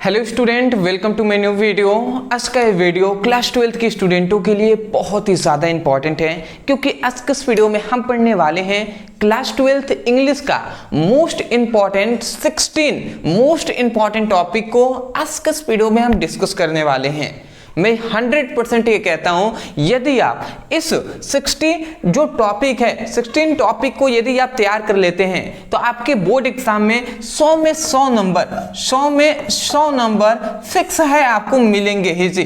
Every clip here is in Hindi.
Hello student, welcome to my new video. आज का ये वीडियो क्लास 12th के स्टूडेंटों के लिए बहुत ही ज़्यादा इंपॉर्टेंट है, क्योंकि आज के इस वीडियो में हम पढ़ने वाले हैं क्लास 12th इंग्लिश का most important 16 most important topic को आज के इस वीडियो में हम डिस्कस करने वाले हैं। मैं 100% ये कहता हूं, यदि आप इस 16 जो टॉपिक है 16 टॉपिक को यदि आप तैयार कर लेते हैं तो आपके बोर्ड एग्जाम में 100 में 100 नंबर फिक्स है, आपको मिलेंगे ही जी।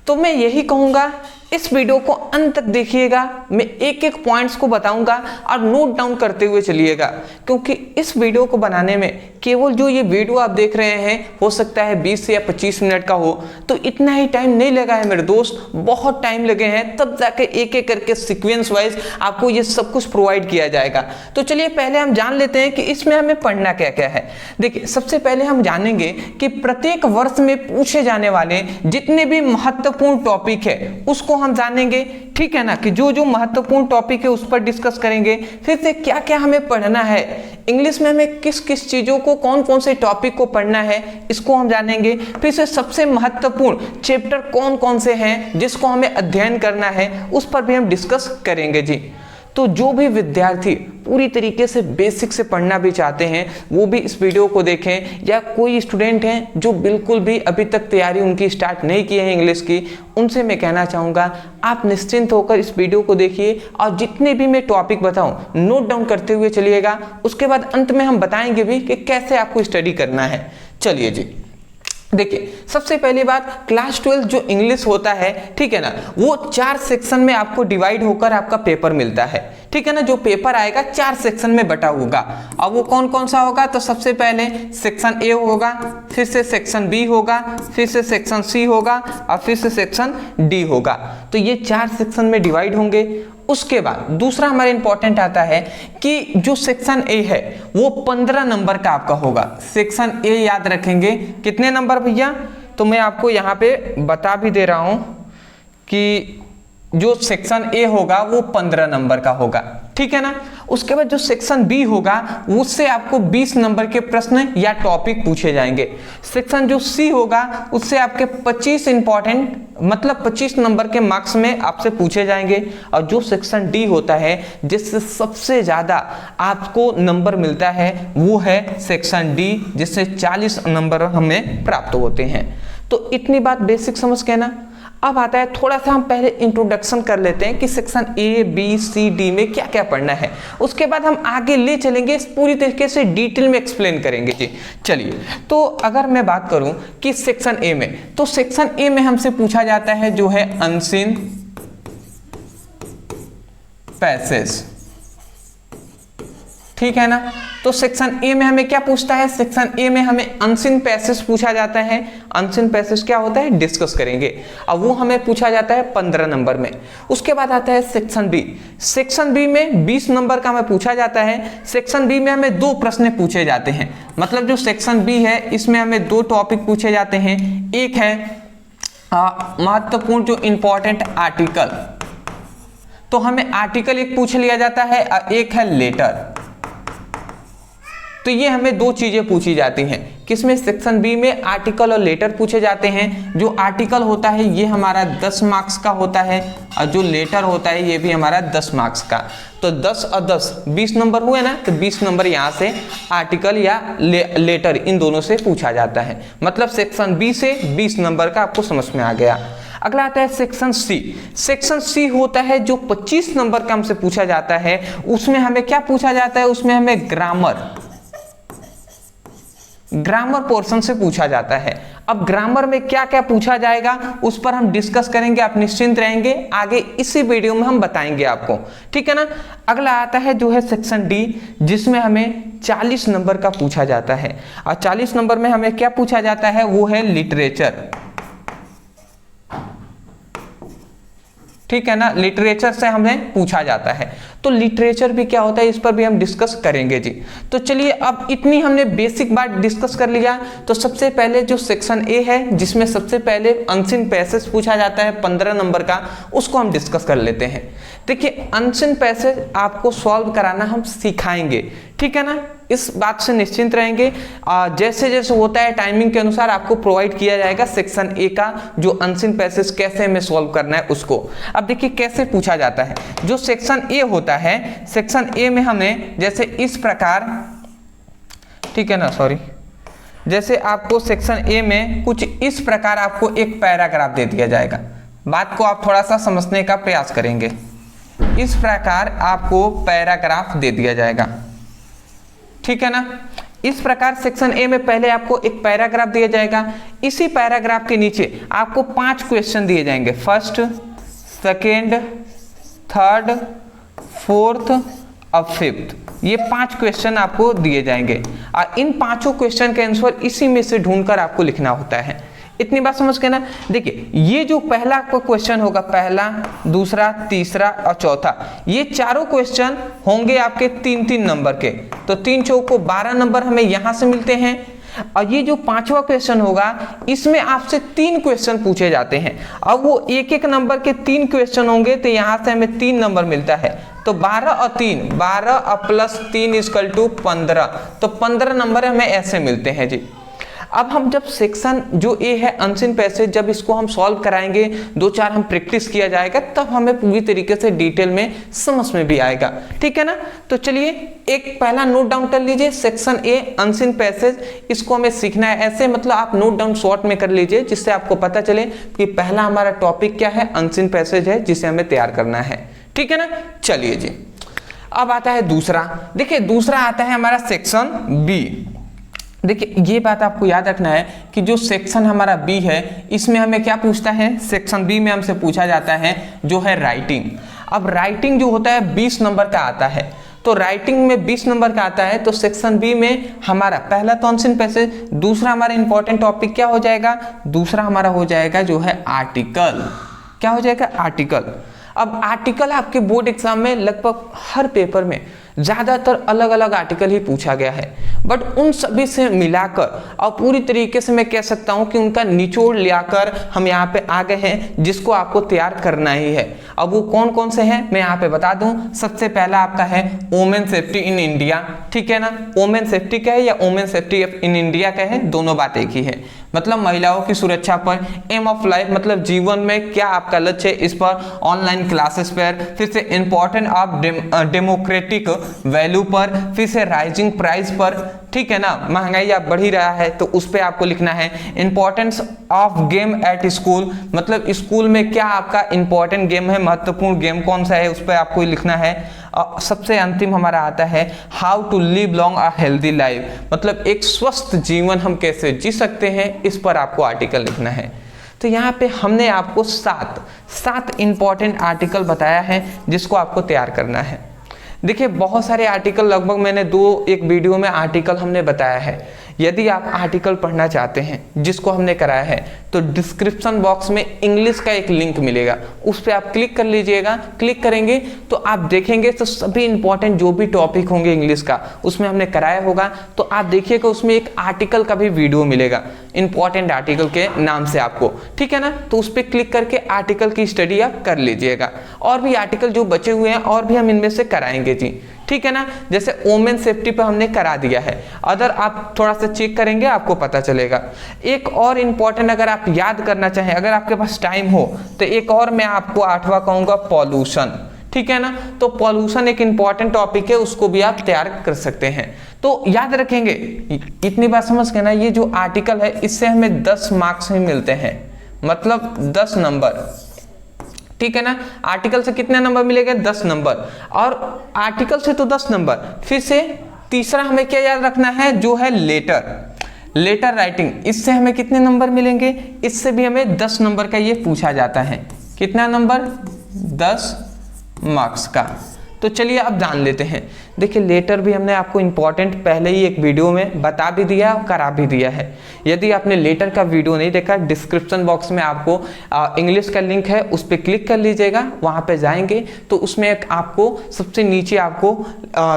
तो मैं यही कहूंगा, इस वीडियो को अंत तक देखिएगा। मैं एक एक पॉइंट्स को बताऊंगा और नोट डाउन करते हुए चलिएगा, क्योंकि इस वीडियो को बनाने में केवल जो ये वीडियो आप देख रहे हैं हो सकता है 20 या 25 मिनट का हो, तो इतना ही टाइम नहीं लगा है मेरे दोस्त, बहुत टाइम लगे हैं, तब जाके एक एक करके सीक्वेंस वाइज आपको ये सब कुछ प्रोवाइड किया जाएगा। तो चलिए पहले हम जान लेते हैं कि इसमें हमें पढ़ना क्या क्या है। देखिए, सबसे पहले हम जानेंगे कि प्रत्येक वर्ष में पूछे जाने वाले जितने भी महत्वपूर्ण टॉपिक है उसको हम जानेंगे, ठीक है ना, कि जो जो महत्वपूर्ण टॉपिक है उस पर डिस्कस करेंगे। फिर से क्या क्या हमें पढ़ना है, इंग्लिश में हमें किस किस चीजों को, कौन कौन से टॉपिक को पढ़ना है, इसको हम जानेंगे। फिर से सबसे महत्वपूर्ण चैप्टर कौन कौन से हैं जिसको हमें अध्ययन करना है, उस पर भी हम डिस्कस करेंगे जी। तो जो भी विद्यार्थी पूरी तरीके से बेसिक से पढ़ना भी चाहते हैं वो भी इस वीडियो को देखें, या कोई स्टूडेंट हैं जो बिल्कुल भी अभी तक तैयारी उनकी स्टार्ट नहीं की है इंग्लिश की, उनसे मैं कहना चाहूँगा आप निश्चिंत होकर इस वीडियो को देखिए और जितने भी मैं टॉपिक बताऊँ नोट डाउन करते हुए चलिएगा। उसके बाद अंत में हम बताएंगे भी कि कैसे आपको स्टडी करना है। चलिए जी, देखिए, सबसे पहली बात, क्लास 12 जो इंग्लिश होता है, ठीक है ना, वो 4 सेक्शन में आपको डिवाइड होकर आपका पेपर मिलता है, ठीक है ना। जो पेपर आएगा 4 सेक्शन में बटा होगा। अब वो कौन कौन सा होगा, तो सबसे पहले सेक्शन ए होगा, फिर से सेक्शन बी होगा, फिर से सेक्शन सी होगा और फिर से सेक्शन डी होगा। तो ये 4 सेक्शन में डिवाइड होंगे। उसके बाद दूसरा हमारा इंपॉर्टेंट आता है कि जो सेक्शन ए है वो 15 नंबर का आपका होगा। सेक्शन ए याद रखेंगे कितने नंबर भैया, तो मैं आपको यहाँ पे बता भी दे रहा हूं कि जो सेक्शन ए होगा वो 15 नंबर का होगा, ठीक है ना। उसके बाद जो सेक्शन बी होगा उससे आपको 20 नंबर के प्रश्न या टॉपिक पूछे जाएंगे। सेक्शन जो सी होगा उससे आपके 25 इंपॉर्टेंट मतलब 25 नंबर के मार्क्स में आपसे पूछे जाएंगे। और जो सेक्शन डी होता है जिससे सबसे ज्यादा आपको नंबर मिलता है वो है सेक्शन डी, जिससे 40 नंबर हमें प्राप्त होते हैं। तो इतनी बात बेसिक समझ के ना। अब आता है थोड़ा सा हम पहले इंट्रोडक्शन कर लेते हैं कि section A B C D में क्या क्या पढ़ना है, उसके बाद हम आगे ले चलेंगे, पूरी तरीके से डिटेल में एक्सप्लेन करेंगे जी। चलिए, तो अगर मैं बात करूं कि सेक्शन ए में, तो सेक्शन ए में हमसे पूछा जाता है जो है अनसीन पैसेज, ठीक है ना। तो सेक्शन ए में हमें क्या पूछता है, सेक्शन ए में हमें अनसीन पैसेज पूछा जाता है। अनसीन पैसेज क्या होता है डिस्कस करेंगे। अब वो हमें पूछा जाता है 15 नंबर में। उसके बाद आता है सेक्शन बी। सेक्शन बी में 20 नंबर का हमें पूछा जाता है। सेक्शन बी में हमें 2 प्रश्न पूछे जाते हैं, मतलब जो सेक्शन बी है इसमें हमें 2 टॉपिक पूछे जाते हैं। एक है महत्वपूर्ण जो इंपॉर्टेंट आर्टिकल, तो हमें आर्टिकल एक पूछ लिया जाता है, एक है लेटर। तो ये हमें 2 चीजें पूछी जाती हैं, किसमें, सेक्शन बी में आर्टिकल और लेटर पूछे जाते हैं। जो आर्टिकल होता है ये हमारा 10 मार्क्स का होता है और जो लेटर होता है ये भी हमारा 10 मार्क्स का। तो 10 और 10 20 नंबर हुए ना, तो 20 नंबर यहाँ से आर्टिकल या लेटर इन दोनों से पूछा जाता है। मतलब सेक्शन बी से 20 नंबर का आपको समझ में आ गया। अगला आता है सेक्शन सी। सेक्शन सी होता है जो 25 नंबर का हमसे पूछा जाता है। उसमें हमें क्या पूछा जाता है, उसमें हमें ग्रामर पोर्शन से पूछा जाता है। अब ग्रामर में क्या क्या पूछा जाएगा उस पर हम डिस्कस करेंगे, आप निश्चिंत रहेंगे, आगे इसी वीडियो में हम बताएंगे आपको, ठीक है ना। अगला आता है जो है सेक्शन डी, जिसमें हमें 40 नंबर का पूछा जाता है। और 40 नंबर में हमें क्या पूछा जाता है, वो है लिटरेचर, ठीक है ना। लिटरेचर से हमें पूछा जाता है। तो लिटरेचर भी क्या होता है इस पर भी हम डिस्कस करेंगे जी। तो चलिए, अब इतनी हमने बेसिक बात डिस्कस कर लिया। तो सबसे पहले जो सेक्शन ए है जिसमें सबसे पहले अनसीन पैसेज पूछा जाता है 15 नंबर का, उसको हम डिस्कस कर लेते हैं। देखिए, अनसीन पैसेज आपको सॉल्व कराना हम सिखाएंगे, ठीक है ना, इस बात से निश्चिंत रहेंगे। जैसे जैसे होता है टाइमिंग के अनुसार आपको प्रोवाइड किया जाएगा सेक्शन ए का जो अनसीन पैसेज कैसे हमें सॉल्व करना है उसको। अब देखिए कैसे पूछा जाता है। जो सेक्शन ए होता है, सेक्शन ए में हमें जैसे इस प्रकार, ठीक है ना, सॉरी, जैसे आपको सेक्शन ए में कुछ इस प्रकार आपको एक पैराग्राफ दे दिया जाएगा। बात को आप थोड़ा सा समझने का प्रयास करेंगे। इस प्रकार आपको पैराग्राफ दे दिया जाएगा, ठीक है ना। इस प्रकार सेक्शन ए में पहले आपको एक पैराग्राफ दिया जाएगा। इसी पैराग्राफ के नीचे आपको 5 क्वेश्चन दिए जाएंगे, फर्स्ट, सेकेंड, थर्ड, फोर्थ और फिफ्थ। ये 5 क्वेश्चन आपको दिए जाएंगे और इन 5 क्वेश्चन के आंसर इसी में से ढूंढकर आपको लिखना होता है। इतनी बात समझ के ना। देखिए ये जो पहला क्वेश्चन होगा, पहला, दूसरा, तीसरा और चौथा, ये चारों क्वेश्चन होंगे आपके 3-3 नंबर के। तो 3 चौको 12 नंबर हमें यहां से मिलते हैं। और ये जो 5वां क्वेश्चन होगा इसमें आपसे 3 क्वेश्चन पूछे जाते हैं। अब वो 1-1 नंबर के 3 क्वेश्चन होंगे तो यहां से हमें 3 नंबर मिलता है। तो 12 और 3, 12 और प्लस 3 इक्वल टू 15। तो 15 नंबर हमें ऐसे मिलते हैं जी। अब हम जब सेक्शन जो ए है अनसीन पैसेज, जब इसको हम सॉल्व कराएंगे, 2-4 हम प्रैक्टिस किया जाएगा, तब हमें पूरी तरीके से डिटेल में समझ में भी आएगा, ठीक है ना। तो चलिए एक पहला नोट डाउन कर लीजिए, सेक्शन ए अनसीन पैसेज, इसको हमें सीखना है ऐसे, मतलब आप नोट डाउन शॉर्ट में कर लीजिए जिससे आपको पता चले कि पहला हमारा टॉपिक क्या है, अनसीन पैसेज है जिसे हमें तैयार करना है, ठीक है ना। चलिए जी, अब आता है दूसरा। देखिए दूसरा आता है हमारा सेक्शन बी। देखिए ये बात आपको याद रखना है कि जो सेक्शन हमारा बी है इसमें हमें क्या पूछता है, सेक्शन बी में हमसे पूछा जाता है जो है राइटिंग। अब राइटिंग जो होता है 20 नंबर का आता है। तो राइटिंग में 20 नंबर का आता है। तो सेक्शन बी में हमारा पहला तो अनसीन पैसेज, दूसरा हमारा इंपॉर्टेंट टॉपिक क्या हो जाएगा, दूसरा हमारा हो जाएगा जो है आर्टिकल। क्या हो जाएगा, आर्टिकल। अब आर्टिकल आपके बोर्ड एग्जाम में लगभग हर पेपर में ज़्यादातर अलग अलग आर्टिकल ही पूछा गया है, बट उन सभी से मिलाकर और पूरी तरीके से मैं कह सकता हूं कि उनका निचोड़ लाकर हम यहाँ पे आ गए हैं जिसको आपको तैयार करना ही है। अब वो कौन कौन से हैं मैं यहाँ पे बता दूं। सबसे पहला आपका है वोमेन सेफ्टी इन इंडिया, ठीक है ना। वोमेन सेफ्टी का है या वोमेन सेफ्टी इन इंडिया का है, दोनों बात एक ही है। मतलब महिलाओं की सुरक्षा पर, एम ऑफ लाइफ मतलब जीवन में क्या आपका लक्ष्य है इस पर, ऑनलाइन क्लासेस पर, फिर से इंपॉर्टेंट ऑफ डेमोक्रेटिक वैल्यू पर, फिर से राइजिंग प्राइस पर, ठीक है ना। महंगाई अब बढ़ ही रहा है तो उस पर आपको लिखना है। Importance of game at school, मतलब स्कूल में क्या आपका इंपॉर्टेंट गेम है, महत्वपूर्ण गेम कौन सा है उस पर आपको लिखना है। सबसे अंतिम हमारा आता है how to live long a healthy life, मतलब एक स्वस्थ जीवन हम कैसे जी सकते हैं, इस पर आपको आर्टिकल लिखना है। तो यहाँ पे हमने आपको 7 इंपॉर्टेंट आर्टिकल बताया है जिसको आपको तैयार करना है। देखिए बहुत सारे आर्टिकल, लगभग मैंने 1 वीडियो में आर्टिकल हमने बताया है। यदि आप आर्टिकल पढ़ना चाहते हैं जिसको हमने कराया है तो डिस्क्रिप्शन बॉक्स में इंग्लिश का एक लिंक मिलेगा, उस पर आप क्लिक कर लीजिएगा। क्लिक करेंगे तो आप देखेंगे तो सभी इंपॉर्टेंट जो भी टॉपिक होंगे इंग्लिश का उसमें हमने कराया होगा। तो आप देखिएगा उसमें एक आर्टिकल का भी वीडियो मिलेगा इंपॉर्टेंट आर्टिकल के नाम से आपको, ठीक है ना। तो उस पर क्लिक करके आर्टिकल की स्टडी आप कर लीजिएगा। और भी आर्टिकल जो बचे हुए हैं और भी हम इनमें से कराएंगे जी, ठीक है ना। जैसे वोमेन सेफ्टी पर हमने करा दिया है, अदर आप थोड़ा सा चेक करेंगे आपको पता चलेगा। एक और इंपॉर्टेंट अगर आप याद करना चाहें, अगर आपके पास टाइम हो तो एक और मैं आपको 8वां कहूंगा पॉल्यूशन, ठीक है ना। तो पॉल्यूशन एक इंपॉर्टेंट टॉपिक है, उसको भी आप तैयार कर सकते हैं। तो याद रखेंगे, इतनी बात समझ के ना, ये जो आर्टिकल है इससे हमें 10 मार्क्स ही मिलते हैं, मतलब 10 नंबर, ठीक है ना। आर्टिकल से कितने नंबर मिलेंगे, 10 नंबर। और आर्टिकल से तो 10 नंबर, फिर से तीसरा हमें क्या याद रखना है जो है लेटर राइटिंग, इससे हमें कितने नंबर मिलेंगे, इससे भी हमें 10 नंबर का ये पूछा जाता है। कितना नंबर, 10 मार्क्स का। तो चलिए अब जान लेते हैं। देखिए लेटर भी हमने आपको इंपॉर्टेंट पहले ही एक वीडियो में बता भी दिया और करा भी दिया है। यदि आपने लेटर का वीडियो नहीं देखा, डिस्क्रिप्शन बॉक्स में आपको इंग्लिश का लिंक है, उस पर क्लिक कर लीजिएगा। वहाँ पे जाएंगे तो उसमें एक आपको सबसे नीचे आपको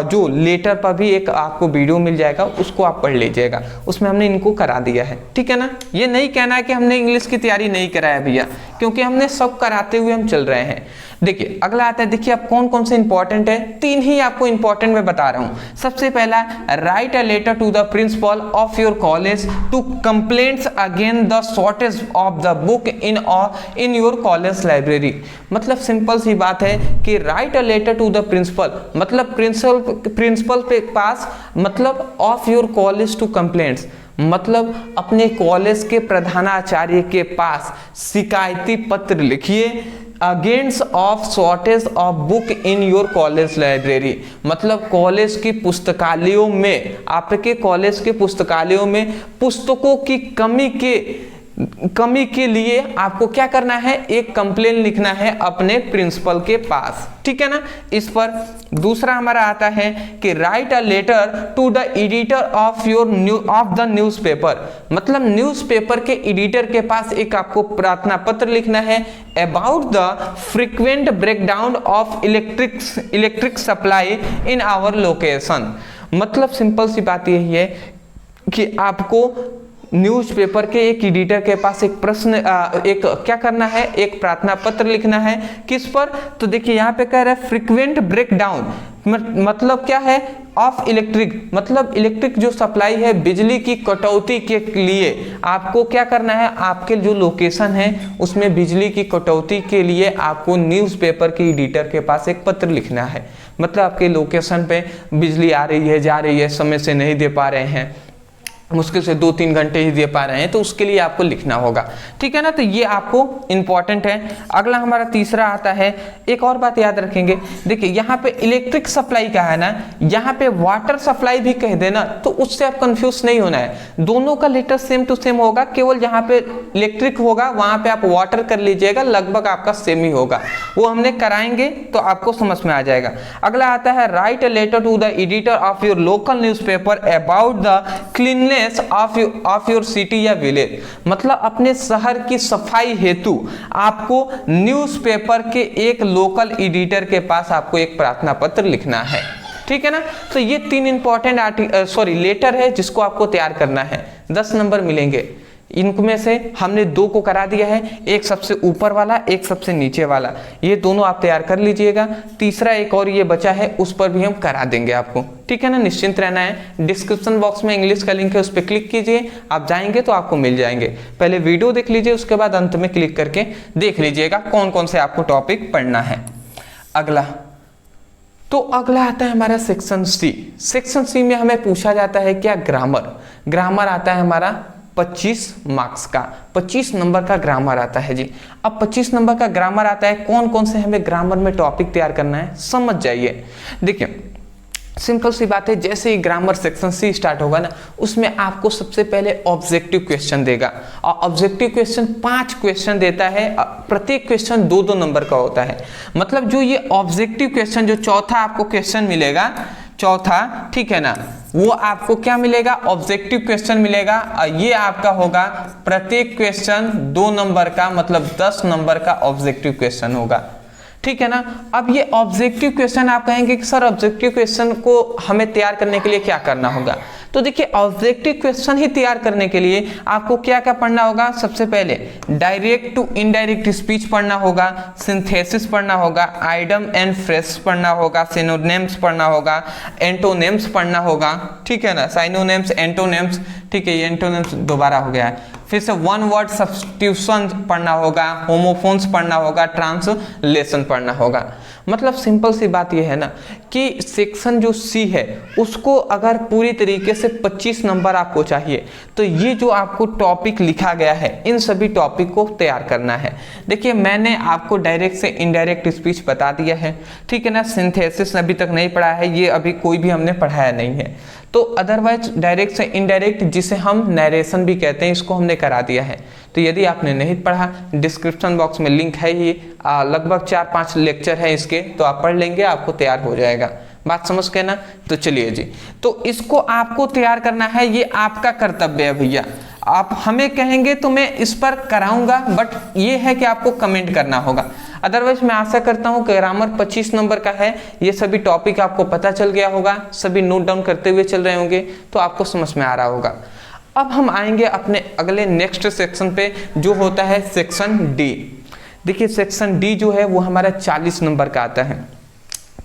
जो लेटर पर भी एक आपको वीडियो मिल जाएगा, उसको आप पढ़ लीजिएगा। उसमें हमने इनको करा दिया है, ठीक है ना। ये नहीं कहना है कि हमने इंग्लिश की तैयारी नहीं कराया भैया, क्योंकि हमने सब कराते हुए हम चल रहे हैं। देखिए अगला आता है, देखिए आप कौन कौन से इंपॉर्टेंट है, 3 ही आपको इंपॉर्टेंट इंपॉर्टेंट मैं बता रहा हूं। सबसे पहला, write a letter to the principal of your college to complaints again the shortage of the book in your college library. मतलब सिंपल सी बात है कि write a letter to the principal, मतलब प्रिंसिपल के पास, मतलब of your college to complaints, मतलब अपने कॉलेज के प्रधानाचार्य के पास शिकायती पत्र लिखिए against of shortage of book in your college library. मतलब कॉलेज की पुस्तकालयों में, आपके कॉलेज के पुस्तकालयों में पुस्तकों की कमी के लिए आपको क्या करना है, एक कंप्लेन लिखना है अपने प्रिंसिपल के पास, ठीक है ना। इस पर दूसरा हमारा आता है कि write a letter to the editor of the newspaper, मतलब न्यूज़पेपर के एडिटर के पास एक आपको प्रार्थना पत्र लिखना है about the frequent breakdown of electric supply in our location. मतलब सिंपल सी बात यही है कि आपको न्यूज़पेपर के एक एडिटर के पास एक प्रश्न एक क्या करना है, एक प्रार्थना पत्र लिखना है। किस पर, तो देखिए यहाँ पे कह रहा है फ्रीक्वेंट ब्रेकडाउन, मतलब क्या है, ऑफ इलेक्ट्रिक, मतलब इलेक्ट्रिक जो सप्लाई है, बिजली की कटौती के लिए आपको क्या करना है, आपके जो लोकेशन है उसमें बिजली की कटौती के लिए आपको न्यूज़पेपर के एडिटर के पास एक पत्र लिखना है। मतलब आपके लोकेशन पे बिजली आ रही है, जा रही है, समय से नहीं दे पा रहे हैं, मुश्किल से 2-3 घंटे ही दे पा रहे हैं, तो उसके लिए आपको लिखना होगा, ठीक है ना। तो ये आपको इंपॉर्टेंट है। अगला हमारा तीसरा आता है, एक और बात याद रखेंगे, देखिए यहाँ पे इलेक्ट्रिक सप्लाई का है ना, यहाँ पे वाटर सप्लाई भी कह देना तो उससे आप कंफ्यूज नहीं होना है, दोनों का लेटर सेम टू सेम होगा, केवल जहाँ पे इलेक्ट्रिक होगा वहां पे आप वाटर कर लीजिएगा, लगभग आपका सेम ही होगा, वो हमने कराएंगे तो आपको समझ में आ जाएगा। अगला आता है write a letter to the editor of your local newspaper about the cleanness of your city या विलेज। मतलब अपने शहर की सफाई हेतु आपको न्यूज़पेपर के एक लोकल एडिटर के पास आपको एक प्रार्थना पत्र लिखना है, ठीक है ना। तो ये 3 इंपॉर्टेंट लेटर है जिसको आपको तैयार करना है, 10 नंबर मिलेंगे। इनमें से हमने 2 को करा दिया है, एक सबसे ऊपर वाला, एक सबसे नीचे वाला, ये दोनों आप तैयार कर लीजिएगा। तीसरा एक और ये बचा है, उस पर भी हम करा देंगे आपको, ठीक है ना। निश्चिंत रहना है। डिस्क्रिप्शन बॉक्स में इंग्लिश का लिंक है, उस पर क्लिक कीजिए, आप जाएंगे तो आपको मिल जाएंगे। पहले वीडियो देख लीजिए, उसके बाद अंत में क्लिक करके देख लीजिएगा कौन कौन से आपको टॉपिक पढ़ना है। अगला आता है हमारा सेक्शन सी। सेक्शन सी में हमें पूछा जाता है क्या, ग्रामर आता है हमारा 25 मार्क्स का, 25 नंबर का ग्रामर आता है जी। अब 25 नंबर का ग्रामर आता है, कौन कौन से हमें ग्रामर में टॉपिक तैयार करना है समझ जाइए। देखिए सिंपल सी बात है, जैसे ही ग्रामर सेक्शन सी स्टार्ट होगा ना, उसमें आपको सबसे पहले ऑब्जेक्टिव क्वेश्चन देगा, और ऑब्जेक्टिव क्वेश्चन 5 क्वेश्चन देता है, प्रत्येक क्वेश्चन 2-2 नंबर का होता है। मतलब जो ये ऑब्जेक्टिव क्वेश्चन, जो चौथा आपको क्वेश्चन मिलेगा, चौथा, ठीक है ना, वो आपको क्या मिलेगा, ऑब्जेक्टिव क्वेश्चन मिलेगा, और ये आपका होगा प्रत्येक क्वेश्चन 2 नंबर का, मतलब 10 नंबर का ऑब्जेक्टिव क्वेश्चन होगा, ठीक है ना। अब ये ऑब्जेक्टिव क्वेश्चन आप कहेंगे कि सर ऑब्जेक्टिव क्वेश्चन को हमें तैयार करने के लिए क्या करना होगा, तो देखिए ऑब्जेक्टिव क्वेश्चन ही तैयार करने के लिए आपको क्या क्या पढ़ना होगा। सबसे पहले डायरेक्ट टू इनडायरेक्ट स्पीच पढ़ना होगा, सिंथेसिस पढ़ना होगा, आइडम एंड फ्रेज पढ़ना होगा, सिनोनिम्स पढ़ना होगा, एंटोनिम्स पढ़ना होगा, ठीक है ना, साइनोनिम्स, एंटोनिम्स, ठीक है, ये एंटोनिम्स दोबारा हो गया है। फिर से 1 वर्ड सब्स्टिट्यूशन पढ़ना होगा, होमोफोन्स पढ़ना होगा, ट्रांसलेशन पढ़ना होगा। मतलब सिंपल सी बात यह है ना कि सेक्शन जो सी है उसको अगर पूरी तरीके से 25 नंबर आपको चाहिए, तो ये जो आपको टॉपिक लिखा गया है इन सभी टॉपिक को तैयार करना है। देखिए मैंने आपको डायरेक्ट से इनडायरेक्ट स्पीच बता दिया है, ठीक है ना। सिंथेसिस अभी तक नहीं पढ़ा है, ये अभी कोई भी हमने पढ़ाया नहीं है। तो अदरवाइज डायरेक्ट से इनडायरेक्ट, जिसे हम नरेशन भी कहते हैं, इसको हमने करा दिया है। तो यदि आपने नहीं पढ़ा, डिस्क्रिप्शन बॉक्स में लिंक है ही, लगभग 4-5 लेक्चर है इसके, तो आप पढ़ लेंगे, आपको तैयार हो जाएगा। बात समझ के ना। तो चलिए जी, तो इसको आपको तैयार करना है, ये आपका कर्तव्य है भैया। आप हमें कहेंगे तो मैं इस पर कराऊंगा, बट ये है कि आपको कमेंट करना होगा। अदरवाइज मैं आशा करता हूँ कि ग्रामर 25 नंबर का है, ये सभी टॉपिक आपको पता चल गया होगा, सभी नोट डाउन करते हुए चल रहे होंगे, तो आपको समझ में आ रहा होगा। अब हम आएंगे अपने अगले नेक्स्ट सेक्शन पे, जो होता है सेक्शन डी। देखिए सेक्शन डी जो है वो हमारा 40 नंबर का आता है।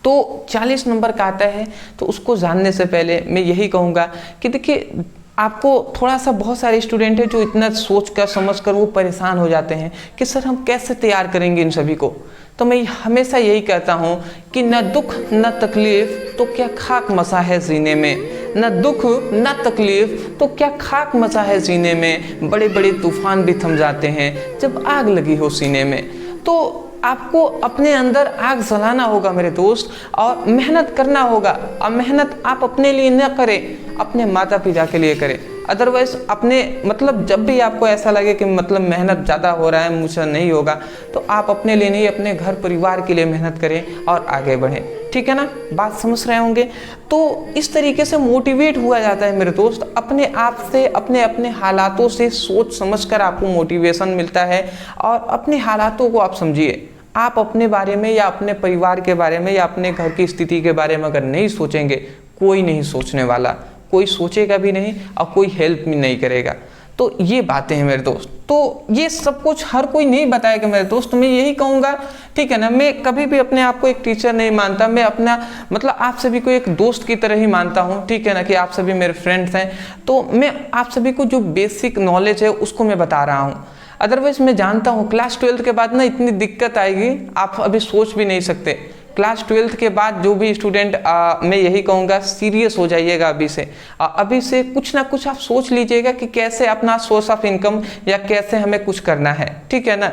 तो 40 नंबर का आता है। तो उसको जानने से पहले मैं यही कहूँगा कि देखिए आपको थोड़ा सा, बहुत सारे स्टूडेंट हैं जो इतना सोच कर समझ कर वो परेशान हो जाते हैं कि सर हम कैसे तैयार करेंगे इन सभी को। तो मैं हमेशा यही कहता हूँ कि न दुख न तकलीफ तो क्या खाक मसा है जीने में, न दुख न तकलीफ तो क्या खाक मचा है सीने में, बड़े बड़े तूफान भी थम जाते हैं जब आग लगी हो सीने में। तो आपको अपने अंदर आग जलाना होगा मेरे दोस्त, और मेहनत करना होगा। और मेहनत आप अपने लिए न करें, अपने माता पिता के लिए करें। अदरवाइज अपने मतलब जब भी आपको ऐसा लगे कि मतलब मेहनत ज़्यादा हो रहा है, मुझसे नहीं होगा, तो आप अपने लिए नहीं, अपने घर परिवार के लिए मेहनत करें और आगे बढ़ें। ठीक है ना, बात समझ रहे होंगे। तो इस तरीके से मोटिवेट हुआ जाता है मेरे दोस्त, अपने आप से, अपने अपने हालातों से सोच समझकर आपको मोटिवेशन मिलता है। और अपने हालातों को आप समझिए। आप अपने बारे में या अपने परिवार के बारे में या अपने घर की स्थिति के बारे में अगर नहीं सोचेंगे, कोई नहीं सोचने वाला, कोई सोचेगा भी नहीं और कोई हेल्प भी नहीं करेगा। तो ये बातें हैं मेरे दोस्त। तो ये सब कुछ हर कोई नहीं बताएगा मेरे दोस्त, मैं यही कहूँगा। ठीक है ना, मैं कभी भी अपने आप को एक टीचर नहीं मानता, मैं अपना मतलब आप सभी को एक दोस्त की तरह ही मानता हूँ। ठीक है ना, कि आप सभी मेरे फ्रेंड्स हैं। तो मैं आप सभी को जो बेसिक नॉलेज है उसको मैं बता रहा हूँ। अदरवाइज मैं जानता हूँ क्लास 12 के बाद ना इतनी दिक्कत आएगी, आप अभी सोच भी नहीं सकते। क्लास 12 के बाद जो भी स्टूडेंट मैं यही कहूँगा सीरियस हो जाइएगा अभी से कुछ ना कुछ आप सोच लीजिएगा कि कैसे अपना सोर्स ऑफ इनकम या कैसे हमें कुछ करना है। ठीक है ना,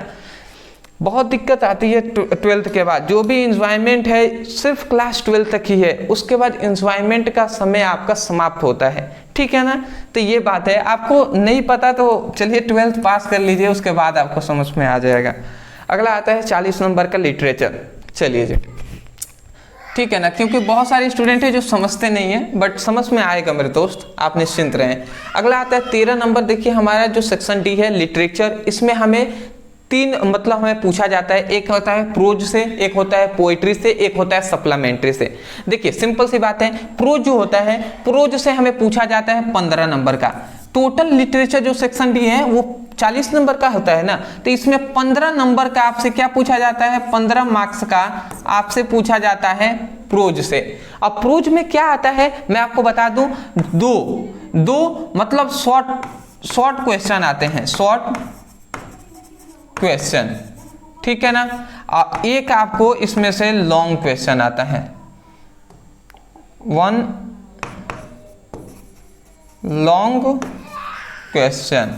बहुत दिक्कत आती है 12th के बाद। जो भी इंजॉयमेंट है सिर्फ क्लास 12 तक ही है, उसके बाद इंजॉयमेंट का समय आपका समाप्त होता है। ठीक है ना, तो ये बात है। आपको नहीं पता तो चलिए 12th पास कर लीजिए, उसके बाद आपको समझ में आ जाएगा। अगला आता है 40 नंबर का लिटरेचर। चलिए जी, ठीक है ना, क्योंकि बहुत सारे स्टूडेंट हैं जो समझते नहीं हैं, बट समझ में आएगा मेरे दोस्त, आप निश्चिंत रहें। अगला आता है 13 नंबर। देखिए हमारा जो सेक्शन डी है लिटरेचर, इसमें हमें 3 मतलब हमें पूछा जाता है। एक होता है प्रोज से, एक होता है पोइट्री से, एक होता है सप्लीमेंट्री से। देखिए सिंपल सी बात है, प्रोज जो होता है, प्रोज से हमें पूछा जाता है 15 नंबर का। टोटल लिटरेचर जो सेक्शन डी है वो 40 नंबर का होता है ना, तो इसमें 15 नंबर का आपसे क्या पूछा जाता है, 15 मार्क्स का आपसे पूछा जाता है प्रोज से। अब प्रोज में क्या आता है मैं आपको बता दूं, दो मतलब शॉर्ट क्वेश्चन आते हैं, शॉर्ट क्वेश्चन। ठीक है ना, एक आपको इसमें से लॉन्ग क्वेश्चन आता है, 1 लॉन्ग क्वेश्चन।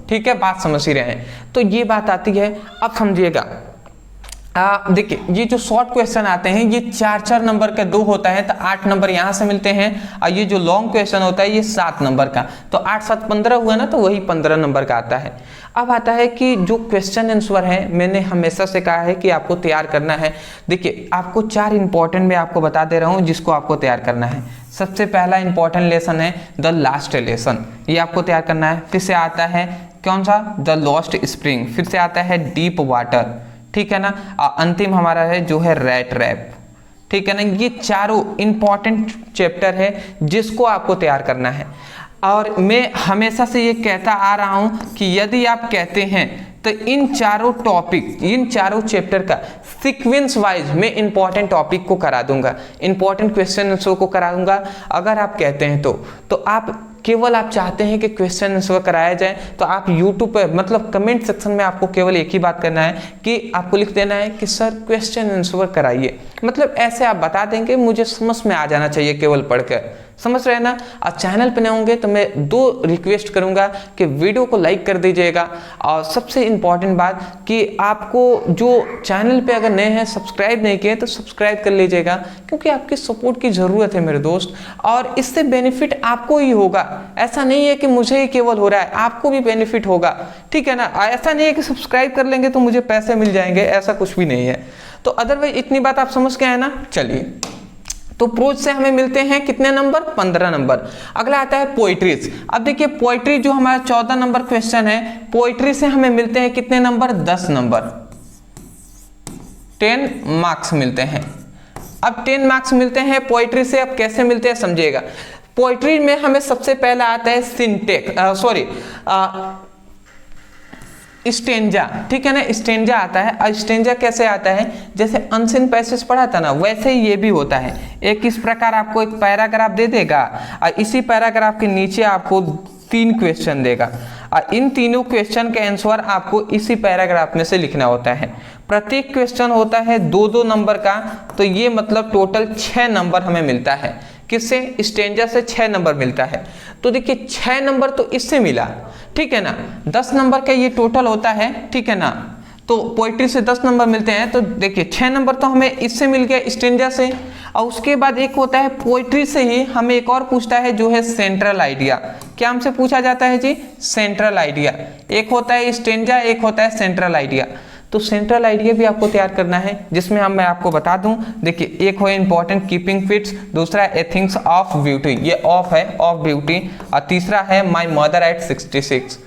ठीक है, बात समझ ही रहे हैं। तो ये बात आती है, अब समझिएगा। देखिए ये जो शॉर्ट क्वेश्चन आते हैं ये 4 नंबर के 2 होता है, तो 8 नंबर यहाँ से मिलते हैं। और ये जो लॉन्ग क्वेश्चन होता है ये 7 नंबर का, तो 8 7 15 हुआ ना, तो वही 15 नंबर का आता है। अब आता है कि जो क्वेश्चन आंसर है, मैंने हमेशा से कहा है कि आपको तैयार करना है। देखिए आपको 4 इंपॉर्टेंट में आपको बता दे रहा हूँ जिसको आपको तैयार करना है। सबसे पहला इंपॉर्टेंट लेसन है द लास्ट लेसन, ये आपको तैयार करना है। फिर से आता है कौन सा, द लॉस्ट स्प्रिंग। फिर से आता है डीप वाटर। ठीक है ना, अंतिम हमारा है जो है रैट रैप। ठीक है ना, ये चारों इंपॉर्टेंट चैप्टर है जिसको आपको तैयार करना है। और मैं हमेशा से ये कहता आ रहा हूं कि यदि आप कहते हैं तो इन चारों टॉपिक, इन चारों चैप्टर का सीक्वेंस वाइज मैं इंपॉर्टेंट टॉपिक को करा दूंगा, इंपॉर्टेंट क्वेश्चन आंसर को करा दूंगा। अगर आप कहते हैं तो आप केवल आप चाहते हैं कि क्वेश्चन आंसर कराया जाए, तो आप YouTube पर मतलब कमेंट सेक्शन में आपको केवल एक ही बात करना है कि आपको लिख देना है कि सर क्वेश्चन आंसर कराइए। मतलब ऐसे आप बता देंगे, मुझे समझ में आ जाना चाहिए केवल पढ़कर, समझ रहे हैं ना। और चैनल पे नए होंगे तो मैं 2 रिक्वेस्ट करूंगा कि वीडियो को लाइक कर दीजिएगा। और सबसे इंपॉर्टेंट बात कि आपको जो चैनल पे अगर नए हैं सब्सक्राइब नहीं किए तो सब्सक्राइब कर लीजिएगा, क्योंकि आपकी सपोर्ट की ज़रूरत है मेरे दोस्त। और इससे बेनिफिट आपको ही होगा, ऐसा नहीं है कि मुझे ही केवल हो रहा है, आपको भी बेनिफिट होगा। ठीक है ना, ऐसा नहीं है कि सब्सक्राइब कर लेंगे तो मुझे पैसे मिल जाएंगे, ऐसा कुछ भी नहीं है। तो अदरवाइज इतनी बात आप समझ के आए ना। चलिए, तो प्रोज से हमें मिलते हैं कितने नंबर, 15 नंबर। अगला आता है पोइट्रीज। अब देखिए पोइट्री जो हमारा 14 नंबर क्वेश्चन है, पोइट्री से हमें मिलते हैं कितने नंबर, 10 नंबर, 10 मार्क्स मिलते हैं। अब 10 मार्क्स मिलते हैं पोइट्री से। अब कैसे मिलते हैं समझिएगा। पोइट्री में हमें सबसे पहला आता है सिंटेक्स, स्टेंजा, ठीक है ना, स्टेंजा आता है। और स्टेंजा कैसे आता है, जैसे अनसीन पैसेज पढ़ा था ना, वैसे ही ये भी होता है। एक इस प्रकार आपको एक पैराग्राफ दे देगा और इसी पैराग्राफ के नीचे आपको 3 क्वेश्चन देगा और इन तीनों क्वेश्चन के आंसर आपको इसी पैराग्राफ में से लिखना होता है। प्रत्येक क्वेश्चन होता है 2-2 नंबर का, तो ये मतलब टोटल 6 नंबर हमें मिलता है। किससे, स्टेंजा से 6 नंबर मिलता है। तो देखिए 6 नंबर तो इससे मिला, ठीक है ना, 10 नंबर का ये टोटल होता है, ठीक है ना। तो पोइट्री से 10 नंबर मिलते हैं, तो देखिए 6 नंबर तो हमें इससे मिल गया, स्टेंजा से। और उसके बाद एक होता है पोइट्री से ही हमें एक और पूछता है जो है सेंट्रल आइडिया। क्या हमसे पूछा जाता है जी, सेंट्रल आइडिया। एक होता है स्टेंजा, एक होता है सेंट्रल आइडिया। तो सेंट्रल आइडिया भी आपको तैयार करना है, जिसमें मैं आपको बता दूं, देखिए एक है इंपॉर्टेंट कीपिंग फिट्स, दूसरा है एथिंग्स ऑफ ब्यूटी, ये ऑफ है, ऑफ ब्यूटी, और तीसरा है माय मदर एट 66।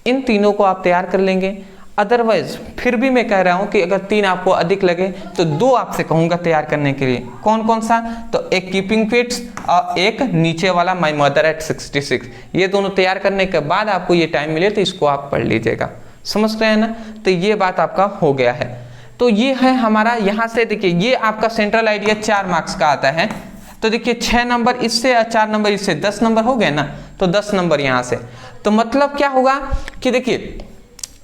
इन तीनों को आप तैयार कर लेंगे। अदरवाइज फिर भी मैं कह रहा हूं कि अगर 3 आपको अधिक लगे तो 2 आपसे कहूंगा तैयार करने के लिए। कौन कौन सा, तो एक कीपिंग फिट्स और एक नीचे वाला माय मदर एट 66। ये दोनों तैयार करने के बाद आपको ये टाइम मिले तो इसको आप पढ़ लीजिएगा। समझ रहे हैं ना, तो ये बात आपका हो गया है। तो ये है हमारा, यहाँ से देखिए ये आपका सेंट्रल आइडिया 4 मार्क्स का आता है। तो देखिए 6 नंबर इससे और 4 नंबर इससे, 10 नंबर हो गए ना, तो 10 नंबर यहाँ से। तो मतलब क्या होगा कि देखिए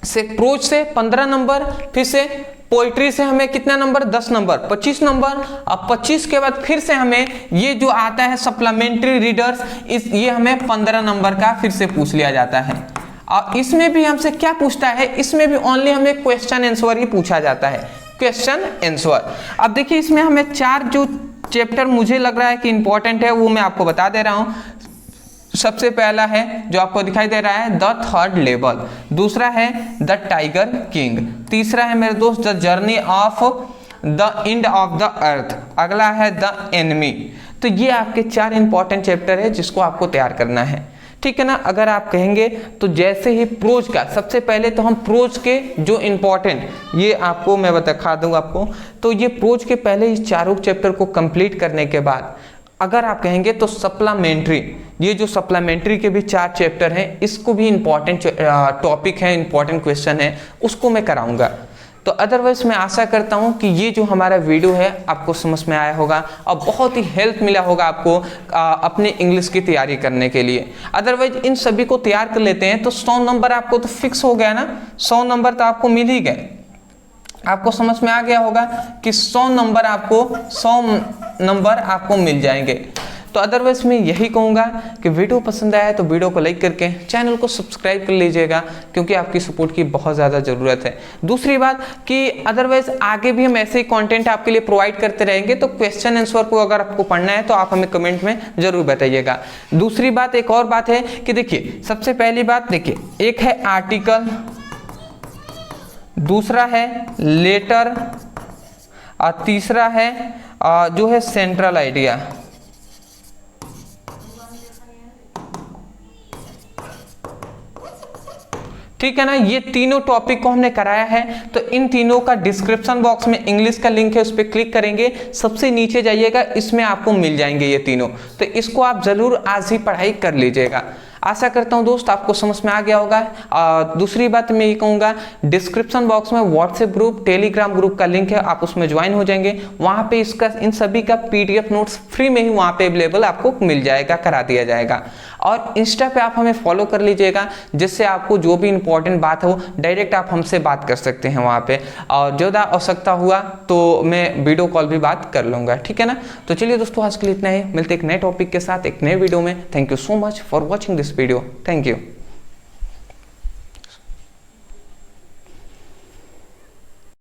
से प्रोज से 15 नंबर, फिर से पोइट्री से हमें कितना नंबर, 10 नंबर, 25 नंबर। अब 25 के बाद फिर से हमें ये जो आता है सप्लीमेंट्री रीडर्स, ये हमें 15 नंबर का फिर से पूछ लिया जाता है। और इसमें भी हमसे क्या पूछता है, इसमें भी ओनली हमें क्वेश्चन आंसर ही पूछा जाता है, क्वेश्चन आंसर। अब देखिए इसमें हमें 4 जो चैप्टर मुझे लग रहा है कि इंपॉर्टेंट है वो मैं आपको बता दे रहा हूँ। सबसे पहला है जो आपको दिखाई दे रहा है द थर्ड लेवल, दूसरा है द टाइगर किंग, तीसरा है मेरे दोस्त the journey of the end of the earth, अगला है द एनिमी। तो ये आपके 4 इंपॉर्टेंट चैप्टर है जिसको आपको तैयार करना है, ठीक है ना। अगर आप कहेंगे तो जैसे ही प्रोज का, सबसे पहले तो हम प्रोज के जो इंपॉर्टेंट, ये आपको मैं दिखा दूंगा आपको। तो ये प्रोज के पहले इस चारों चैप्टर को कंप्लीट करने के बाद अगर आप कहेंगे तो सप्लीमेंट्री, ये जो सप्लीमेंट्री के भी 4 चैप्टर हैं, इसको भी इंपॉर्टेंट टॉपिक है, इंपॉर्टेंट क्वेश्चन है, उसको मैं कराऊंगा। तो अदरवाइज मैं आशा करता हूं कि ये जो हमारा वीडियो है आपको समझ में आया होगा और बहुत ही हेल्प मिला होगा आपको अपने इंग्लिश की तैयारी करने के लिए। अदरवाइज इन सभी को तैयार कर लेते हैं तो 100 नंबर आपको तो फिक्स हो गया ना, 100 नंबर तो आपको मिल ही गए। आपको समझ में आ गया होगा कि 100 नंबर आपको मिल जाएंगे। तो अदरवाइज मैं यही कहूँगा कि वीडियो पसंद आया तो वीडियो को लाइक करके चैनल को सब्सक्राइब कर लीजिएगा, क्योंकि आपकी सपोर्ट की बहुत ज़्यादा ज़रूरत है। दूसरी बात कि अदरवाइज आगे भी हम ऐसे ही कंटेंट आपके लिए प्रोवाइड करते रहेंगे, तो क्वेश्चन आंसर को अगर आपको पढ़ना है तो आप हमें कमेंट में ज़रूर बताइएगा। दूसरी बात, एक और बात है कि देखिए सबसे पहली बात, देखिए एक है आर्टिकल, दूसरा है लेटर और तीसरा है जो है सेंट्रल आइडिया। ठीक है ना, ये तीनों टॉपिक को हमने कराया है। तो इन तीनों का डिस्क्रिप्शन बॉक्स में इंग्लिश का लिंक है, उस पर क्लिक करेंगे, सबसे नीचे जाइएगा, इसमें आपको मिल जाएंगे ये तीनों। तो इसको आप जरूर आज ही पढ़ाई कर लीजिएगा। आशा करता हूं दोस्त आपको समझ में आ गया होगा। दूसरी बात मैं ये कहूँगा, डिस्क्रिप्शन बॉक्स में व्हाट्सएप ग्रुप, टेलीग्राम ग्रुप का लिंक है, आप उसमें ज्वाइन हो जाएंगे। वहाँ पे इसका इन सभी का PDF नोट्स फ्री में ही वहाँ पे अवेलेबल आपको मिल जाएगा, करा दिया जाएगा। और इंस्टा पे आप हमें फॉलो कर लीजिएगा, जिससे आपको जो भी इंपॉर्टेंट बात हो डायरेक्ट आप हमसे बात कर सकते हैं वहाँ पे, और ज़्यादा आवश्यकता हुआ तो मैं वीडियो कॉल भी बात कर लूँगा, ठीक है ना। तो चलिए दोस्तों आज के लिए इतना ही, मिलते एक नए टॉपिक के साथ एक नए वीडियो में। Thank you so much for watching this video, thank you.